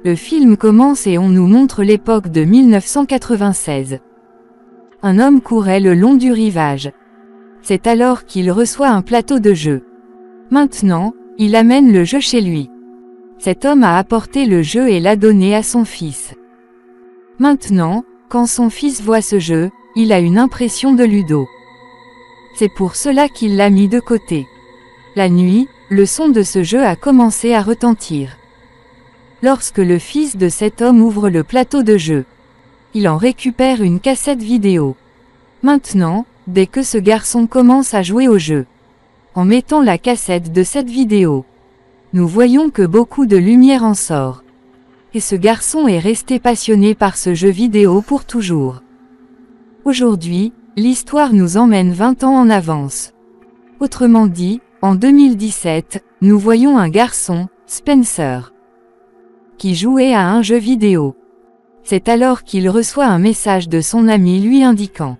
Le film commence et on nous montre l'époque de 1996. Un homme courait le long du rivage. C'est alors qu'il reçoit un plateau de jeu. Maintenant, il amène le jeu chez lui. Cet homme a apporté le jeu et l'a donné à son fils. Maintenant, quand son fils voit ce jeu, il a une impression de Ludo. C'est pour cela qu'il l'a mis de côté. La nuit, le son de ce jeu a commencé à retentir. Lorsque le fils de cet homme ouvre le plateau de jeu, il en récupère une cassette vidéo. Maintenant, dès que ce garçon commence à jouer au jeu, en mettant la cassette de cette vidéo, nous voyons que beaucoup de lumière en sort. Et ce garçon est resté passionné par ce jeu vidéo pour toujours. Aujourd'hui, l'histoire nous emmène 20 ans en avance. Autrement dit, en 2017, nous voyons un garçon, Spencer, qui jouait à un jeu vidéo. C'est alors qu'il reçoit un message de son ami lui indiquant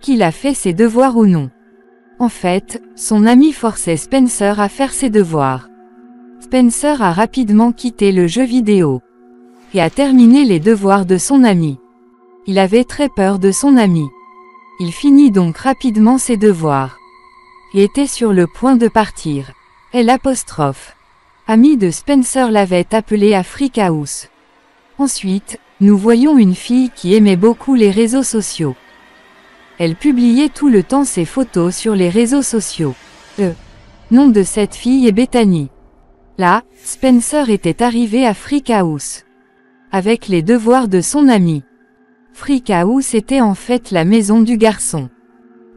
qu'il a fait ses devoirs ou non. En fait, son ami forçait Spencer à faire ses devoirs. Spencer a rapidement quitté le jeu vidéo et a terminé les devoirs de son ami. Il avait très peur de son ami. Il finit donc rapidement ses devoirs et était sur le point de partir. Ami de Spencer l'avait appelé à Freak House. Ensuite, nous voyons une fille qui aimait beaucoup les réseaux sociaux. Elle publiait tout le temps ses photos sur les réseaux sociaux. Le nom de cette fille est Bethany. Là, Spencer était arrivé à Freak House avec les devoirs de son ami. Freak House était en fait la maison du garçon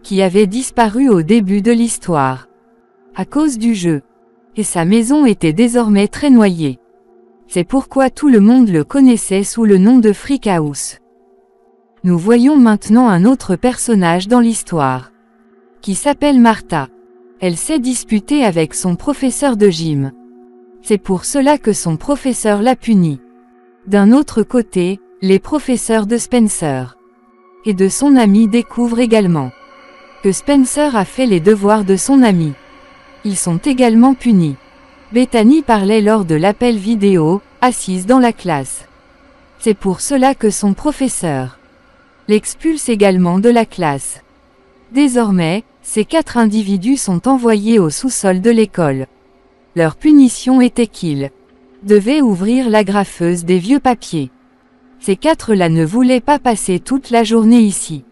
qui avait disparu au début de l'histoire à cause du jeu. Et sa maison était désormais très noyée. C'est pourquoi tout le monde le connaissait sous le nom de Freak House. Nous voyons maintenant un autre personnage dans l'histoire, qui s'appelle Martha. Elle s'est disputée avec son professeur de gym. C'est pour cela que son professeur l'a punie. D'un autre côté, les professeurs de Spencer et de son ami découvrent également que Spencer a fait les devoirs de son ami. Ils sont également punis. Bethany parlait lors de l'appel vidéo, assise dans la classe. C'est pour cela que son professeur l'expulse également de la classe. Désormais, ces 4 individus sont envoyés au sous-sol de l'école. Leur punition était qu'ils devaient ouvrir l'agrafeuse des vieux papiers. Ces 4-là ne voulaient pas passer toute la journée ici.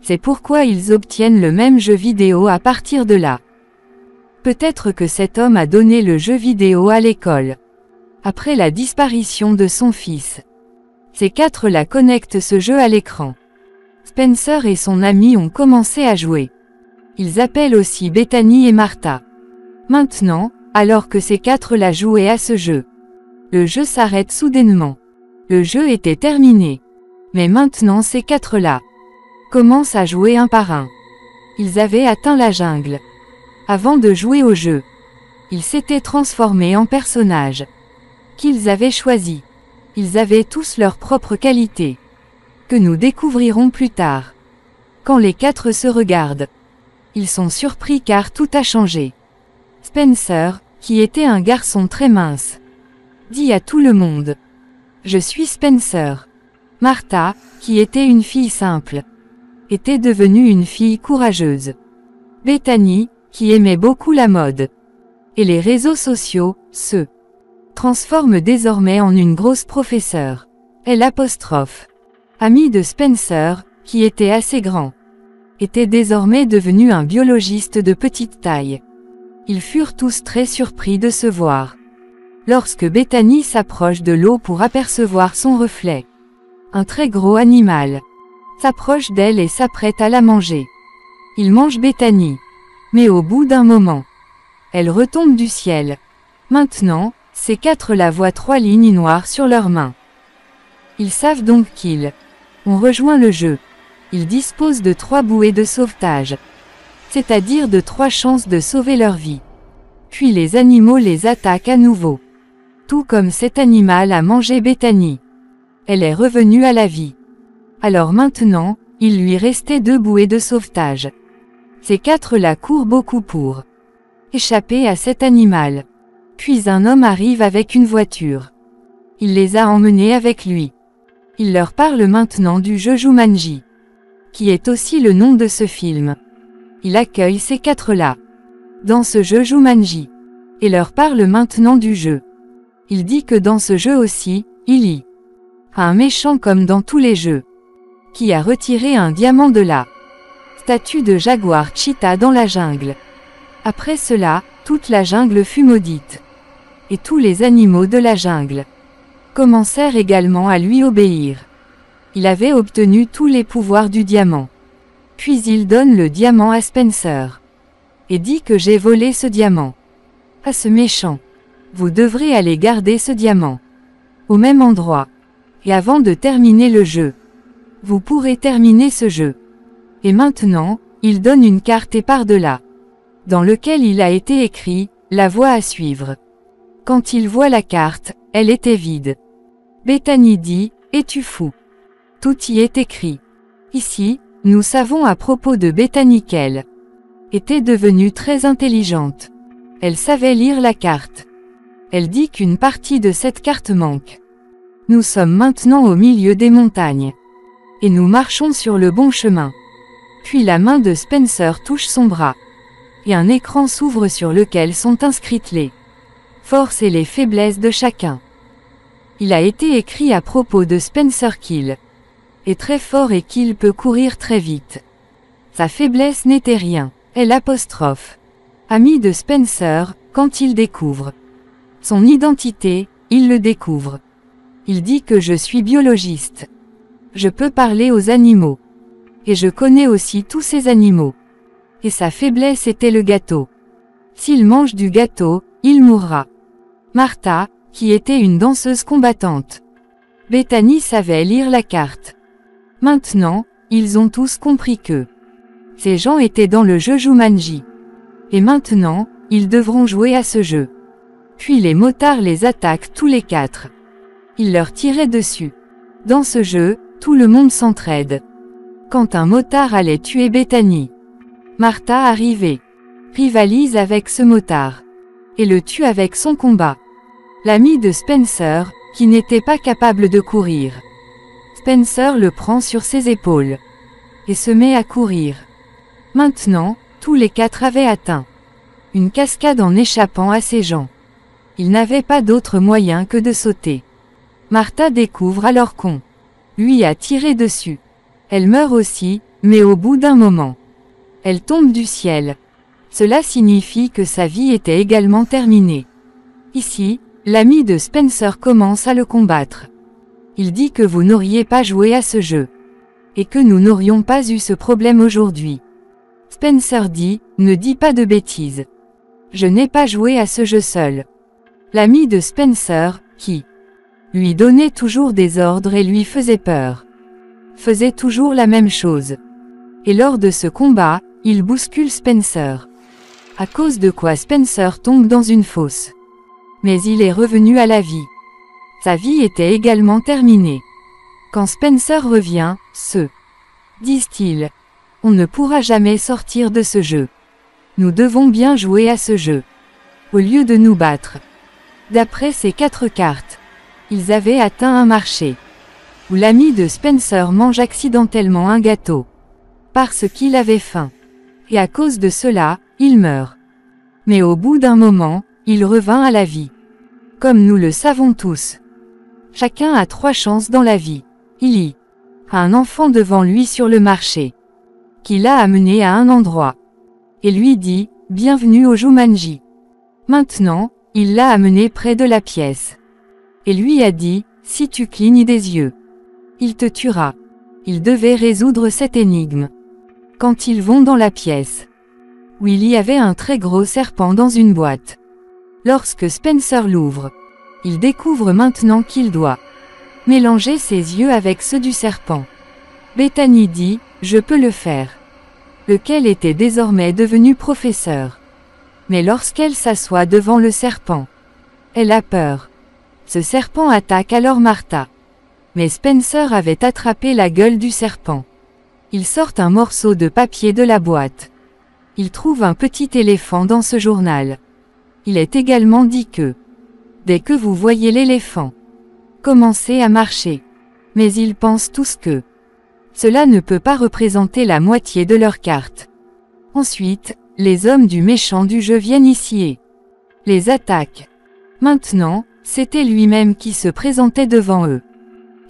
C'est pourquoi ils obtiennent le même jeu vidéo à partir de là. Peut-être que cet homme a donné le jeu vidéo à l'école après la disparition de son fils. Ces 4-là connectent ce jeu à l'écran. Spencer et son ami ont commencé à jouer. Ils appellent aussi Bethany et Martha. Maintenant, alors que ces 4-là jouaient à ce jeu, le jeu s'arrête soudainement. Le jeu était terminé. Mais maintenant ces 4-là commencent à jouer un par un. Ils avaient atteint la jungle. Avant de jouer au jeu, ils s'étaient transformés en personnages qu'ils avaient choisis. Ils avaient tous leurs propres qualités, que nous découvrirons plus tard. Quand les 4 se regardent, ils sont surpris car tout a changé. Spencer, qui était un garçon très mince, dit à tout le monde: « Je suis Spencer ». Martha, qui était une fille simple, était devenue une fille courageuse. Bethany, qui aimait beaucoup la mode et les réseaux sociaux, se transforme désormais en une grosse professeure. Ami de Spencer, qui était assez grand, était désormais devenu un biologiste de petite taille. Ils furent tous très surpris de se voir. Lorsque Bethany s'approche de l'eau pour apercevoir son reflet, un très gros animal s'approche d'elle et s'apprête à la manger. Il mange Bethany. Mais au bout d'un moment, elle retombe du ciel. Maintenant, ces 4-là voient 3 lignes noires sur leurs mains. Ils savent donc qu'ils ont rejoint le jeu. Ils disposent de 3 bouées de sauvetage, c'est-à-dire de 3 chances de sauver leur vie. Puis les animaux les attaquent à nouveau. Tout comme cet animal a mangé Bethany. Elle est revenue à la vie. Alors maintenant, il lui restait 2 bouées de sauvetage. Ces 4-là courent beaucoup pour échapper à cet animal. Puis un homme arrive avec une voiture. Il les a emmenés avec lui. Il leur parle maintenant du jeu Jumanji, qui est aussi le nom de ce film. Il accueille ces quatre-là dans ce jeu Jumanji, et leur parle maintenant du jeu. Il dit que dans ce jeu aussi, il y a un méchant comme dans tous les jeux, qui a retiré un diamant de la statue de jaguar cheetah dans la jungle. Après cela, toute la jungle fut maudite. Et tous les animaux de la jungle commencèrent également à lui obéir. Il avait obtenu tous les pouvoirs du diamant. Puis il donne le diamant à Spencer. Et dit que j'ai volé ce diamant à ce méchant. Vous devrez aller garder ce diamant au même endroit. Et avant de terminer le jeu, vous pourrez terminer ce jeu. Et maintenant, il donne une carte et par-delà, dans lequel il a été écrit « La voie à suivre ». Quand il voit la carte, elle était vide. Bethany dit « Es-tu fou ?» Tout y est écrit. Ici, nous savons à propos de Bethany qu'elle était devenue très intelligente. Elle savait lire la carte. Elle dit qu'une partie de cette carte manque. Nous sommes maintenant au milieu des montagnes. Et nous marchons sur le bon chemin. Puis la main de Spencer touche son bras. Et un écran s'ouvre sur lequel sont inscrites les forces et les faiblesses de chacun. Il a été écrit à propos de Spencer qu'il est très fort et qu'il peut courir très vite. Sa faiblesse n'était rien. Ami de Spencer, quand il découvre son identité, il le découvre. Il dit que je suis biologiste. Je peux parler aux animaux. Et je connais aussi tous ces animaux. Et sa faiblesse était le gâteau. S'il mange du gâteau, il mourra. Martha, qui était une danseuse combattante. Bethany savait lire la carte. Maintenant, ils ont tous compris que ces gens étaient dans le jeu Jumanji. Et maintenant, ils devront jouer à ce jeu. Puis les motards les attaquent tous les quatre. Ils leur tiraient dessus. Dans ce jeu, tout le monde s'entraide. Quand un motard allait tuer Bethany, Martha arrivait, rivalise avec ce motard, et le tue avec son combat. L'ami de Spencer, qui n'était pas capable de courir. Spencer le prend sur ses épaules, et se met à courir. Maintenant, tous les quatre avaient atteint une cascade en échappant à ces gens. Ils n'avaient pas d'autre moyen que de sauter. Martha découvre alors qu'on lui a tiré dessus. Elle meurt aussi, mais au bout d'un moment. Elle tombe du ciel. Cela signifie que sa vie était également terminée. Ici, l'ami de Spencer commence à le combattre. Il dit que vous n'auriez pas joué à ce jeu. Et que nous n'aurions pas eu ce problème aujourd'hui. Spencer dit, ne dis pas de bêtises. Je n'ai pas joué à ce jeu seul. L'ami de Spencer, qui lui donnait toujours des ordres et lui faisait peur, faisait toujours la même chose. Et lors de ce combat, il bouscule Spencer. À cause de quoi Spencer tombe dans une fosse. Mais il est revenu à la vie. Sa vie était également terminée. Quand Spencer revient, disent-ils, on ne pourra jamais sortir de ce jeu. Nous devons bien jouer à ce jeu, au lieu de nous battre. D'après ces quatre cartes, ils avaient atteint un marché, où l'ami de Spencer mange accidentellement un gâteau, parce qu'il avait faim. Et à cause de cela, il meurt. Mais au bout d'un moment, il revint à la vie. Comme nous le savons tous. Chacun a 3 chances dans la vie. Il y a un enfant devant lui sur le marché, qui l'a amené à un endroit, et lui dit, « Bienvenue au Jumanji ». Maintenant, il l'a amené près de la pièce, et lui a dit, « Si tu clignes des yeux, il te tuera ». Il devait résoudre cette énigme. Quand ils vont dans la pièce, où il y avait un très gros serpent dans une boîte. Lorsque Spencer l'ouvre, il découvre maintenant qu'il doit mélanger ses yeux avec ceux du serpent. Bethany dit, « Je peux le faire », lequel était désormais devenu professeur. Mais lorsqu'elle s'assoit devant le serpent, elle a peur. Ce serpent attaque alors Martha. Mais Spencer avait attrapé la gueule du serpent. Il sort un morceau de papier de la boîte. Il trouve un petit éléphant dans ce journal. Il est également dit que, dès que vous voyez l'éléphant, commencer à marcher. Mais ils pensent tous que cela ne peut pas représenter la moitié de leur carte. Ensuite, les hommes du méchant du jeu viennent ici et les attaquent. Maintenant, c'était lui-même qui se présentait devant eux.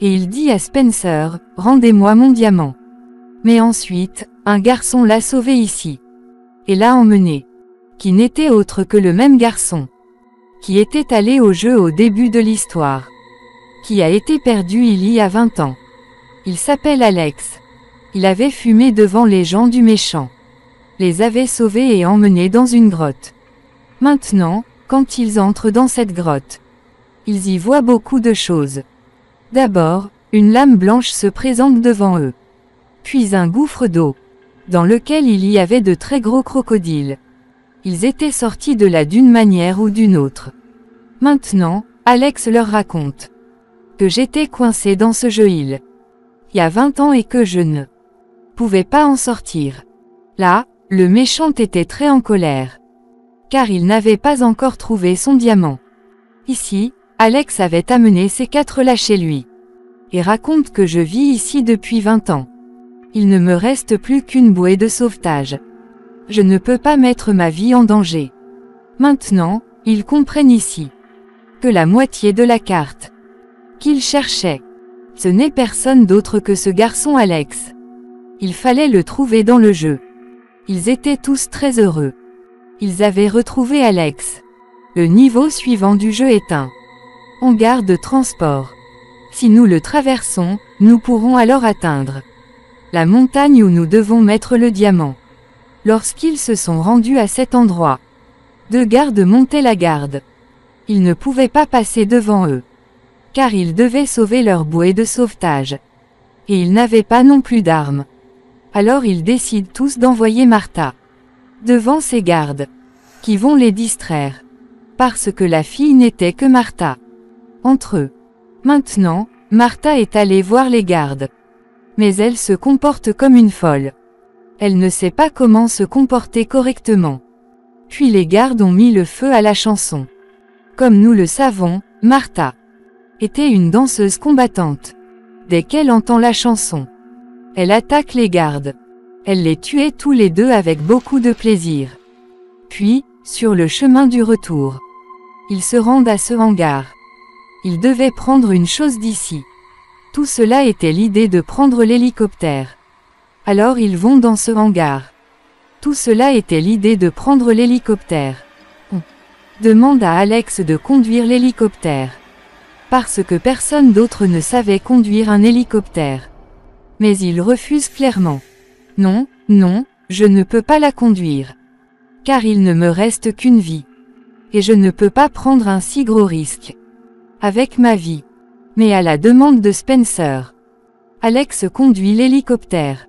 Et il dit à Spencer, « Rendez-moi mon diamant. » Mais ensuite, un garçon l'a sauvé ici. Et l'a emmené. Qui n'était autre que le même garçon. Qui était allé au jeu au début de l'histoire. Qui a été perdu il y a 20 ans. Il s'appelle Alex. Il avait fumé devant les gens du méchant. Les avait sauvés et emmenés dans une grotte. Maintenant, quand ils entrent dans cette grotte, ils y voient beaucoup de choses. D'abord, une lame blanche se présente devant eux. Puis un gouffre d'eau, dans lequel il y avait de très gros crocodiles. Ils étaient sortis de là d'une manière ou d'une autre. Maintenant, Alex leur raconte que j'étais coincé dans ce jeu il y a 20 ans et que je ne pouvais pas en sortir. Là, le méchant était très en colère. Car il n'avait pas encore trouvé son diamant. Ici, Alex avait amené ses 4 là chez lui. Et raconte que je vis ici depuis 20 ans. Il ne me reste plus qu'une bouée de sauvetage. Je ne peux pas mettre ma vie en danger. Maintenant, ils comprennent ici que la moitié de la carte qu'ils cherchaient, ce n'est personne d'autre que ce garçon Alex. Il fallait le trouver dans le jeu. Ils étaient tous très heureux. Ils avaient retrouvé Alex. Le niveau suivant du jeu est un hangar de transport. Si nous le traversons, nous pourrons alors atteindre la montagne où nous devons mettre le diamant. Lorsqu'ils se sont rendus à cet endroit, 2 gardes montaient la garde. Ils ne pouvaient pas passer devant eux, car ils devaient sauver leur bouée de sauvetage. Et ils n'avaient pas non plus d'armes. Alors ils décident tous d'envoyer Martha devant ces gardes, qui vont les distraire, parce que la fille n'était que Martha entre eux. Maintenant, Martha est allée voir les gardes. Mais elle se comporte comme une folle. Elle ne sait pas comment se comporter correctement. Puis les gardes ont mis le feu à la chanson. Comme nous le savons, Martha était une danseuse combattante. Dès qu'elle entend la chanson, elle attaque les gardes. Elle les tuait tous les 2 avec beaucoup de plaisir. Puis, sur le chemin du retour, ils se rendent à ce hangar. Ils devaient prendre une chose d'ici. Tout cela était l'idée de prendre l'hélicoptère. Alors ils vont dans ce hangar. Tout cela était l'idée de prendre l'hélicoptère. On demande à Alex de conduire l'hélicoptère. Parce que personne d'autre ne savait conduire un hélicoptère. Mais il refuse clairement. Non, non, je ne peux pas la conduire. Car il ne me reste qu'une vie. Et je ne peux pas prendre un si gros risque. Avec ma vie. Mais à la demande de Spencer, Alex conduit l'hélicoptère.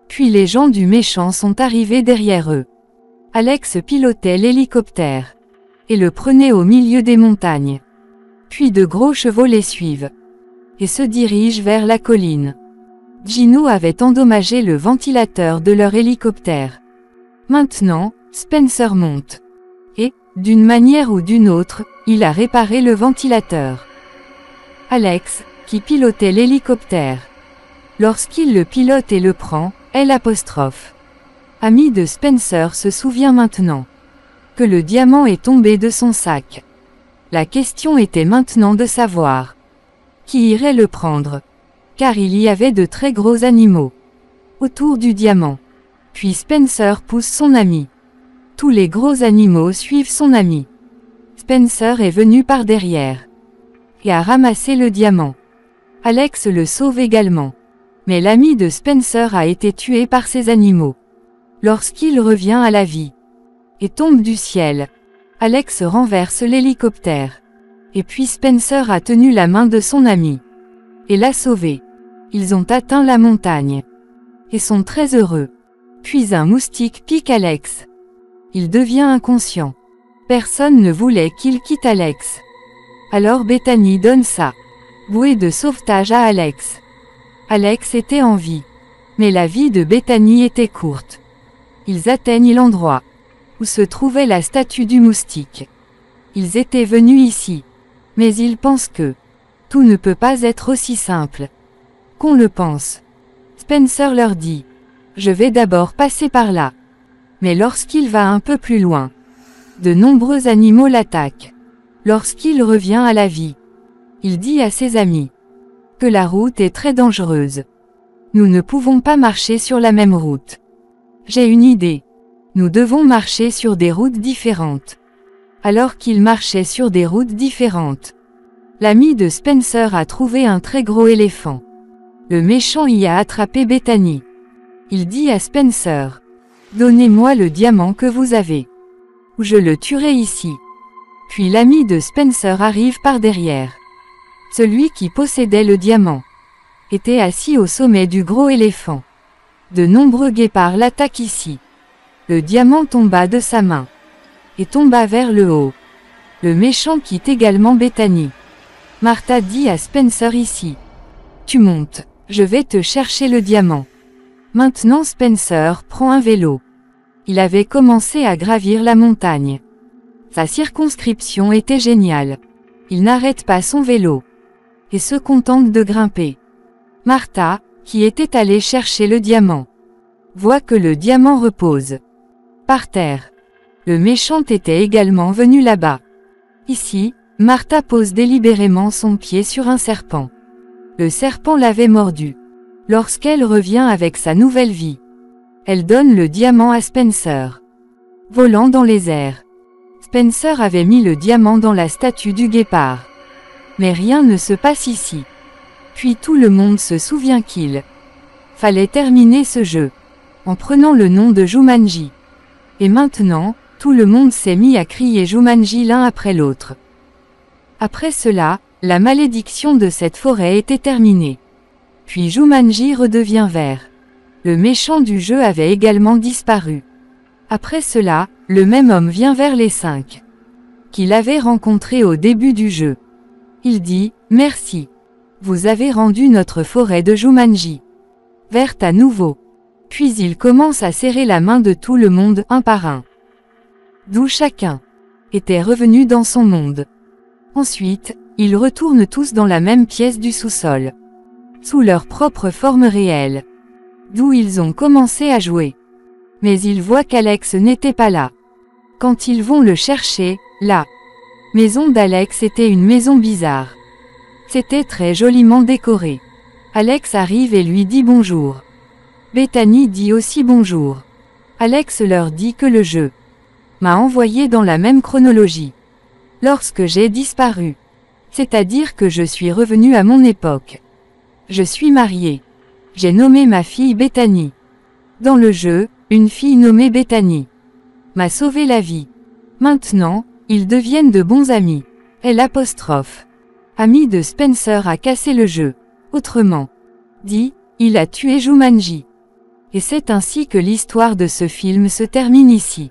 Puis les gens du méchant sont arrivés derrière eux. Alex pilotait l'hélicoptère et le prenait au milieu des montagnes. Puis de gros chevaux les suivent et se dirigent vers la colline. Gino avait endommagé le ventilateur de leur hélicoptère. Maintenant, Spencer monte. Et, d'une manière ou d'une autre, il a réparé le ventilateur. Alex, qui pilotait l'hélicoptère. Lorsqu'il le pilote et le prend, ami de Spencer se souvient maintenant que le diamant est tombé de son sac. La question était maintenant de savoir qui irait le prendre, car il y avait de très gros animaux autour du diamant. Puis Spencer pousse son ami. Tous les gros animaux suivent son ami. Spencer est venu par derrière et a ramassé le diamant. Alex le sauve également. Mais l'ami de Spencer a été tué par ces animaux. Lorsqu'il revient à la vie et tombe du ciel, Alex renverse l'hélicoptère. Et puis Spencer a tenu la main de son ami et l'a sauvé. Ils ont atteint la montagne et sont très heureux. Puis un moustique pique Alex. Il devient inconscient. Personne ne voulait qu'il quitte Alex. Alors Bethany donne sa bouée de sauvetage à Alex. Alex était en vie. Mais la vie de Bethany était courte. Ils atteignent l'endroit où se trouvait la statue du moustique. Ils étaient venus ici. Mais ils pensent que Tout ne peut pas être aussi simple qu'on le pense. Spencer leur dit. Je vais d'abord passer par là. Mais lorsqu'il va un peu plus loin, de nombreux animaux l'attaquent. Lorsqu'il revient à la vie, il dit à ses amis que la route est très dangereuse. Nous ne pouvons pas marcher sur la même route. J'ai une idée. Nous devons marcher sur des routes différentes. Alors qu'ils marchaient sur des routes différentes, l'ami de Spencer a trouvé un très gros éléphant. Le méchant y a attrapé Bethany. Il dit à Spencer. Donnez-moi le diamant que vous avez, ou je le tuerai ici. Puis l'ami de Spencer arrive par derrière. Celui qui possédait le diamant était assis au sommet du gros éléphant. De nombreux guépards l'attaquent ici. Le diamant tomba de sa main et tomba vers le haut. Le méchant quitte également Bethany. Martha dit à Spencer ici. Tu montes, je vais te chercher le diamant. Maintenant Spencer prend un vélo. Il avait commencé à gravir la montagne. Sa circonscription était géniale. Il n'arrête pas son vélo et se contente de grimper. Martha, qui était allée chercher le diamant, voit que le diamant repose par terre. Le méchant était également venu là-bas. Ici, Martha pose délibérément son pied sur un serpent. Le serpent l'avait mordu. Lorsqu'elle revient avec sa nouvelle vie, elle donne le diamant à Spencer. Volant dans les airs. Spencer avait mis le diamant dans la statue du guépard. Mais rien ne se passe ici. Puis tout le monde se souvient qu'il fallait terminer ce jeu en prenant le nom de Jumanji. Et maintenant, tout le monde s'est mis à crier Jumanji l'un après l'autre. Après cela, la malédiction de cette forêt était terminée. Puis Jumanji redevient vert. Le méchant du jeu avait également disparu. Après cela, le même homme vient vers les 5 qu'il avait rencontrés au début du jeu. Il dit « Merci. Vous avez rendu notre forêt de Jumanji verte à nouveau. » Puis il commence à serrer la main de tout le monde un par un. D'où chacun était revenu dans son monde. Ensuite, ils retournent tous dans la même pièce du sous-sol, sous leur propre forme réelle, d'où ils ont commencé à jouer. Mais ils voient qu'Alex n'était pas là. Quand ils vont le chercher, la maison d'Alex était une maison bizarre. C'était très joliment décoré. Alex arrive et lui dit bonjour. Bethany dit aussi bonjour. Alex leur dit que le jeu m'a envoyé dans la même chronologie. Lorsque j'ai disparu. C'est-à-dire que je suis revenu à mon époque. Je suis marié. J'ai nommé ma fille Bethany. Dans le jeu, une fille nommée Bethany m'a sauvé la vie. Maintenant, ils deviennent de bons amis. L'apostrophe. Ami de Spencer a cassé le jeu. Autrement dit, il a tué Jumanji. Et c'est ainsi que l'histoire de ce film se termine ici.